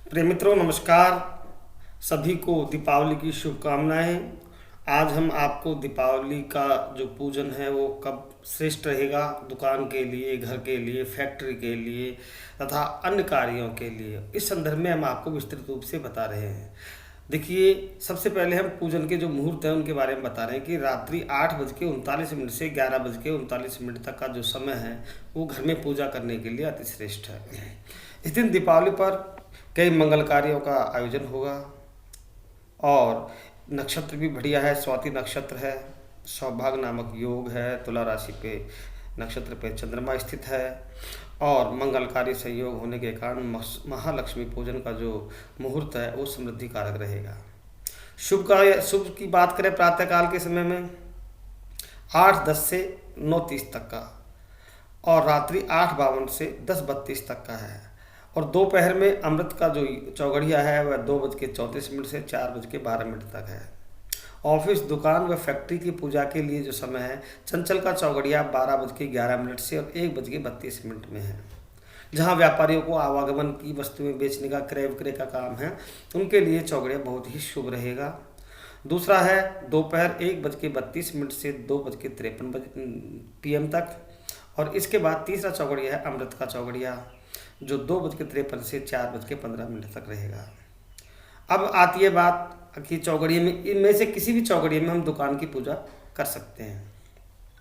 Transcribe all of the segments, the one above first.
प्रिय मित्रों नमस्कार। सभी को दीपावली की शुभकामनाएं। आज हम आपको दीपावली का जो पूजन है वो कब श्रेष्ठ रहेगा दुकान के लिए, घर के लिए, फैक्ट्री के लिए तथा अन्य कार्यों के लिए, इस संदर्भ में हम आपको विस्तृत रूप से बता रहे हैं। देखिए, सबसे पहले हम पूजन के जो मुहूर्त हैं उनके बारे में बता रहे हैं कि रात्रि 8:39 से 11:39 तक का जो समय है वो घर में पूजा करने के लिए अति श्रेष्ठ है। इस दिन दीपावली पर कई मंगल कार्यों का आयोजन होगा और नक्षत्र भी बढ़िया है। स्वाति नक्षत्र है, सौभाग्य नामक योग है, तुला राशि पे नक्षत्र पे चंद्रमा स्थित है और मंगलकारी संयोग होने के कारण महालक्ष्मी पूजन का जो मुहूर्त है वो समृद्धि कारक रहेगा। शुभ की बात करें प्रातःकाल के समय में 8:10 से 9:30 तक का और रात्रि 8:52 से 10:32 तक का है। और दोपहर में अमृत का जो चौघड़िया है वह 2:34 से 4:12 तक है। ऑफिस, दुकान व फैक्ट्री की पूजा के लिए जो समय है चंचल का चौघड़िया 12:11 से और 1:32 में है। जहां व्यापारियों को आवागमन की वस्तुएं बेचने का, क्रय विक्रय का काम है, उनके लिए चौघड़िया बहुत ही शुभ रहेगा। दूसरा है दोपहर 1:32 से 2:53 PM तक और इसके बाद तीसरा चौघड़िया है अमृत का चौघड़िया जो 2:53 से 4:15 तक रहेगा। अब आती है बात कि चौघड़िए में, इनमें से किसी भी चौघड़िए में हम दुकान की पूजा कर सकते हैं,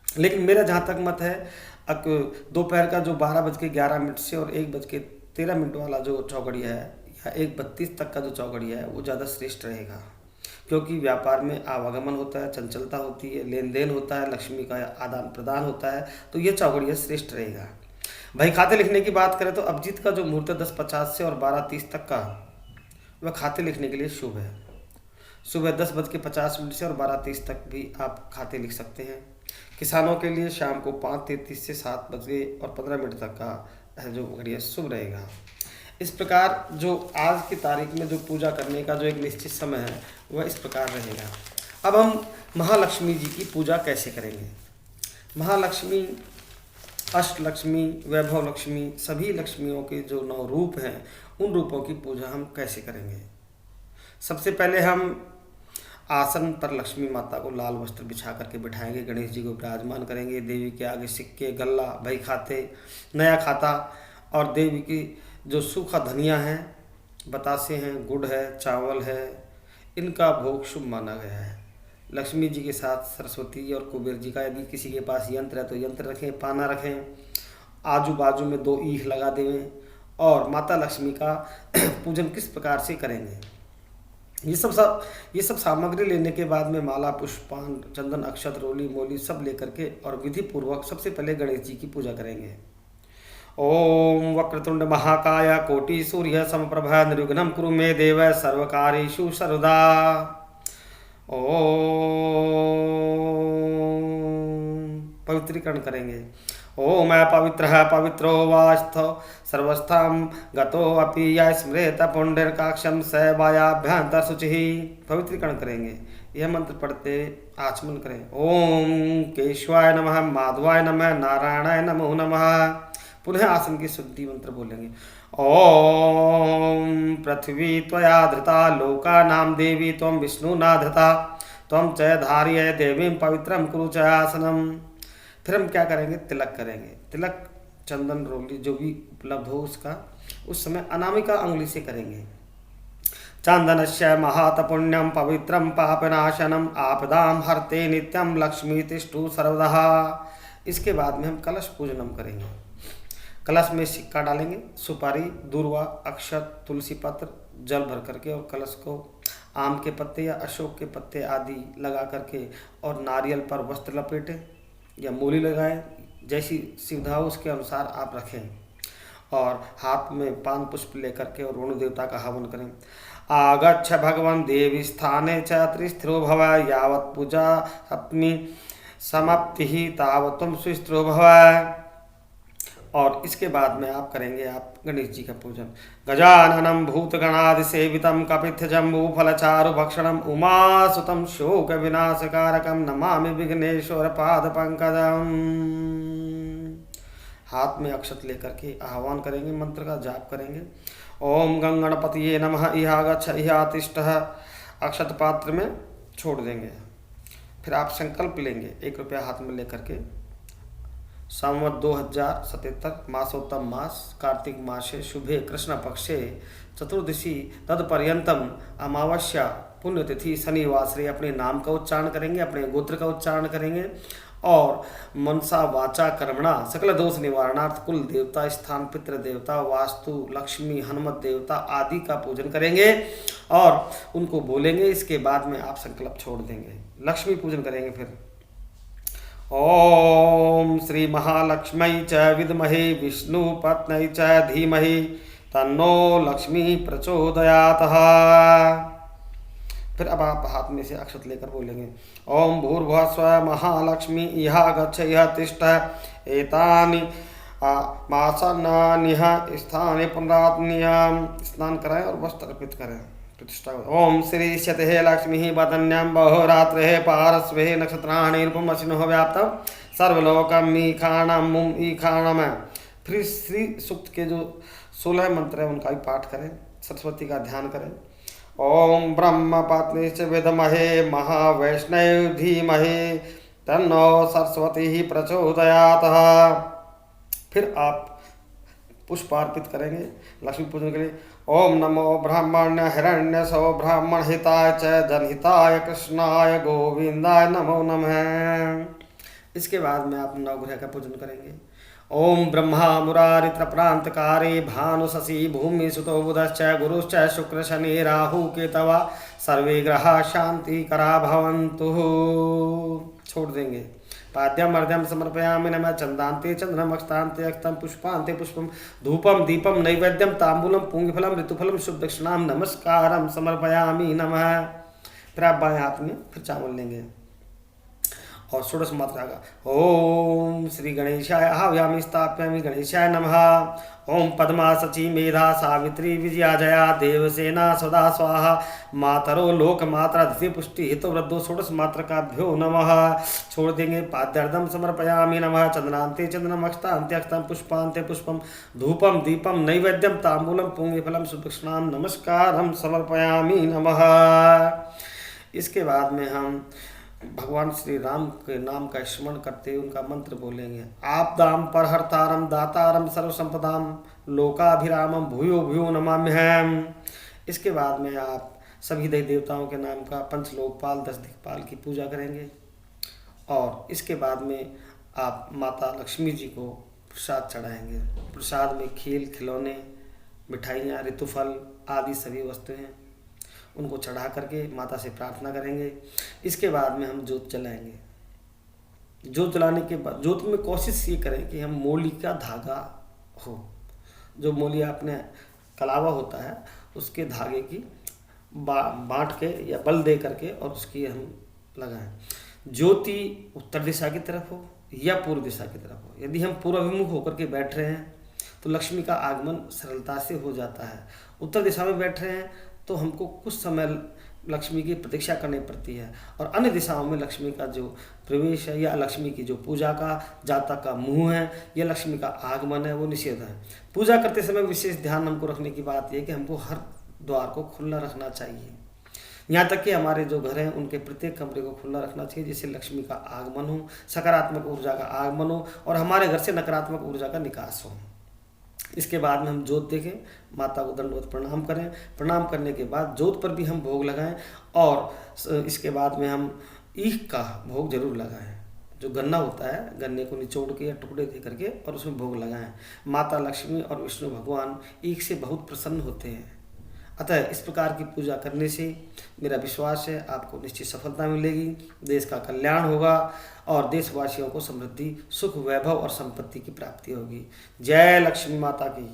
लेकिन मेरा जहाँ तक मत है दोपहर का जो 12:11 से और 1:13 वाला जो चौघड़िया है या 1:32 तक का जो चौघड़िया है वो ज़्यादा श्रेष्ठ रहेगा, क्योंकि व्यापार में आवागमन होता है, चंचलता होती है, लेन देन होता है, लक्ष्मी का आदान प्रदान होता है, तो ये चौघड़िया श्रेष्ठ रहेगा। भाई खाते लिखने की बात करें तो अभिजीत का जो मुहूर्त है 10:50 से और 12:30 तक का वह खाते लिखने के लिए शुभ है। सुबह 10:50 से और 12:30 तक भी आप खाते लिख सकते हैं। किसानों के लिए शाम को 5:33 से 7:15 तक का जो घड़िया शुभ रहेगा। इस प्रकार जो आज की तारीख में जो पूजा करने का जो एक निश्चित समय है वह इस प्रकार रहेगा। अब हम महालक्ष्मी जी की पूजा कैसे करेंगे। महालक्ष्मी, अष्टलक्ष्मी, वैभव लक्ष्मी, सभी लक्ष्मियों के जो 9 रूप हैं उन रूपों की पूजा हम कैसे करेंगे। सबसे पहले हम आसन पर लक्ष्मी माता को लाल वस्त्र बिछा करके बिठाएंगे, गणेश जी को विराजमान करेंगे, देवी के आगे सिक्के, गल्ला, भई खाते, नया खाता और देवी की जो सूखा धनिया है, बतासे हैं, गुड़ है, चावल है, इनका भोग शुभ माना गया है। लक्ष्मी जी के साथ सरस्वती और कुबेर जी का, यदि किसी के पास यंत्र है तो यंत्र रखें, पाना रखें, आजू बाजू में 2 ईख लगा दें। और माता लक्ष्मी का पूजन किस प्रकार से करेंगे, ये सब सामग्री लेने के बाद में माला, पुष्पान, चंदन, अक्षत, रोली मोली सब लेकर के और विधि पूर्वक सबसे पहले गणेश जी की पूजा करेंगे। ओम वक्रतुंड महाकाय कोटि सूर्य समप्रभ निर्विघ्नं कुरु मे देव सर्वकार्येषु सर्वदा। ओम पवित्रीकरण करेंगे। ओम पवित्रः पवित्रो वास्थ सर्वस्थां गतो अपि या स्मृत पुंडरीकाक्षं स वायाभ्यंतर शुचिः। पवित्रीकरण करेंगे। यह मंत्र पढ़ते आचमन करें। ओम केशवाय नमः, माधवाय नमः, नारायणाय नमो नमः। पुनः आसन की शुद्धि मंत्र बोलेंगे। ओम पृथ्वी त्वया धृता लोकानां देवी त्वं विष्णुना धृता त्वं च धारय देवीं पवित्रं कुरु च आसनम। फिर हम क्या करेंगे, तिलक करेंगे। तिलक चंदन, रोली जो भी उपलब्ध हो उसका उस समय अनामिका अंगुली से करेंगे। चंदनस्य महात पुण्यम पवित्रम पापनाशनम आपदाम हरते नित्यम लक्ष्मी तिष्ठु सर्वदा। इसके बाद में हम कलश पूजनम करेंगे। कलश में सिक्का डालेंगे, सुपारी, दूर्वा, अक्षत, तुलसी पत्र, जल भर करके और कलश को आम के पत्ते या अशोक के पत्ते आदि लगा करके और नारियल पर वस्त्र लपेटें या मूली लगाएं, जैसी सुविधा हो उसके अनुसार आप रखें। और हाथ में पान पुष्प लेकर के और वरुण देवता का हवन करें। आगच्छ भगवन् देवी स्थाने च त्रिस्थिरो भव यावत् पूजा अपनी समाप्ति तावत् तुम सुस्थिरो भव। और इसके बाद में आप करेंगे आप गणेश जी का पूजन। गजाननं भूतगणादिसेवितं कपित्थजम्बूफलचारुभक्षणम् उमासुतं शोकविनाशकारकं नमामि विघ्नेश्वरपादपङ्कजम्। हाथ में अक्षत लेकर के आह्वान करेंगे, मंत्र का जाप करेंगे। ओम गं गणपतिये नमः इहा गच्छ इहा तिष्ठ, अक्षत पात्र में छोड़ देंगे। फिर आप संकल्प लेंगे 1 रुपया हाथ में लेकर के, संवत 2077 मासोत्तम मास कार्तिक मासे शुभे कृष्ण पक्षे चतुर्दशी तत्पर्यंतम अमावस्या पुण्यतिथि शनिवासरे अपने नाम का उच्चारण करेंगे, अपने गोत्र का उच्चारण करेंगे और मनसा वाचा कर्मणा सकल दोष निवारणार्थ कुल देवता, स्थान पितृ देवता, वास्तु, लक्ष्मी, हनुमत देवता आदि का पूजन करेंगे और उनको बोलेंगे। इसके बाद में आप संकल्प छोड़ देंगे, लक्ष्मी पूजन करेंगे। फिर ओम श्री महालक्ष्मी च विद्महे विष्णु पत्नी च धीमहि तन्नो लक्ष्मी प्रचोदयात्। फिर अब आप हाथ में से अक्षत लेकर बोलेंगे ओम भूर्भुवः स्वः महालक्ष्मी इहा गच्छ इहा तिष्ठ, एतानि मासान्नानिह स्थाने पुनरात्म्यं। स्नान कराएं और वस्त्र अर्पित करें, प्रतिष्ठा। ओम श्री शते लक्ष्मी वदन्यं बहुरात्रे पारस्वे नक्षत्राणि रूपमसिनो व्याप्तं सर्वलोकम ईखाणम मुम ईखाणम। फिर श्री सूक्त के जो 16 मंत्र हैं उनका भी पाठ करें, सरस्वती का ध्यान करें। ओम ब्रह्म पत्नी च विद्महे महावैष्णव धीमहि तन्नो सरस्वती प्रचोदयात्। फिर आप पुष्प अर्पित करेंगे लक्ष्मी पूजन के लिए। ओम नमो ब्राह्मण्य हिरण्यसो ब्राह्मण हिताय च जनहिताय कृष्णाय गोविंदाय नमो नमः। इसके बाद में आप नवग्रह का पूजन करेंगे। ओम ब्रह्मा मुरारी त्रप्रांतकारे भानु शशि भूमि सुतो बुधश्च गुरुश्च शुक्र शनि राहु केतवा सर्वे ग्रहा शांति करा भवन्तु। छोड़ देंगे। पाद्यम अर्घ्यम समर्पयामि नमः चंदान्ते चंद्रम अक्षतान्ते अक्षतम पुष्पान्ते पुष्पम धूपम दीपम नैवेद्यम तांबूलम पुंगफलम ऋतुफलम शुभ दक्षिणाम नमस्कारम समर्पयामि नमः। फिर आप बाएं हाथ में फिर चावल लेंगे और षोडश मात्रा का ओम श्री गणेशाय आह्वयामि स्थापयामि गणेशाय नमः। ओम पद्मा सची मेधा सावित्री विजया जया देवसेना सदा स्वाहा मातरो लोक मात्रा धृति पुष्टि हितो वृद्धो षोडश मात्रा का भ्यो नमः। छोड़ देंगे। पाद्यर्धम समर्पयामि नमः चंद्रान्ते चंद्रम अक्षतान्ते अक्षतम पुष्पान्ते पुष्पम धूपम दीपम नैवेद्यम तांबूलम पुंगफलम सुदक्षिणाम नमस्कारम समर्पयामि नमः। इसके बाद में हम भगवान श्री राम के नाम का स्मरण करते हुए उनका मंत्र बोलेंगे। आपदाम परहर्तारम दातारम सर्वसंपदाम लोकाभिरामम भूयो भूयो नमाम्यहम्। इसके बाद में आप सभी देवी देवताओं के नाम का पंचलोकपाल 10 दिक्पाल की पूजा करेंगे और इसके बाद में आप माता लक्ष्मी जी को प्रसाद चढ़ाएंगे। प्रसाद में खील खिलौने मिठाइयाँ ऋतुफल आदि सभी वस्तुएं उनको चढ़ा करके माता से प्रार्थना करेंगे। इसके बाद में हम जोत जलाएंगे। जोत जलाने के बाद जोत में कोशिश ये करें कि हम मोली का धागा हो, जो मोली अपने कलावा होता है उसके धागे की बांट के या बल दे करके और उसकी हम लगाएं। ज्योति उत्तर दिशा की तरफ हो या पूर्व दिशा की तरफ हो। यदि हम पूर्वाभिमुख होकर के बैठ रहे हैं तो लक्ष्मी का आगमन सरलता से हो जाता है। उत्तर दिशा में बैठ रहे हैं तो हमको कुछ समय लक्ष्मी की प्रतीक्षा करनी पड़ती है और अन्य दिशाओं में लक्ष्मी का जो प्रवेश है या लक्ष्मी की जो पूजा का जातक का मुंह है या लक्ष्मी का आगमन है वो निषेध है। पूजा करते समय विशेष ध्यान हमको रखने की बात यह कि हमको हर द्वार को खुला रखना चाहिए। यहाँ तक कि हमारे जो घर हैं उनके प्रत्येक कमरे को खुला रखना चाहिए जिससे लक्ष्मी का आगमन हो, सकारात्मक ऊर्जा का आगमन हो और हमारे घर से नकारात्मक ऊर्जा का निकास हो। इसके बाद में हम जोत देखें, माता को दंडवत प्रणाम करें। प्रणाम करने के बाद जोत पर भी हम भोग लगाएं और इसके बाद में हम ईख का भोग जरूर लगाएं। जो गन्ना होता है गन्ने को निचोड़ के या टुकड़े दे करके और उसमें भोग लगाएं। माता लक्ष्मी और विष्णु भगवान ईख से बहुत प्रसन्न होते हैं। अतः इस प्रकार की पूजा करने से मेरा विश्वास है आपको निश्चित सफलता मिलेगी, देश का कल्याण होगा और देशवासियों को समृद्धि सुख वैभव और संपत्ति की प्राप्ति होगी। जय लक्ष्मी माता की।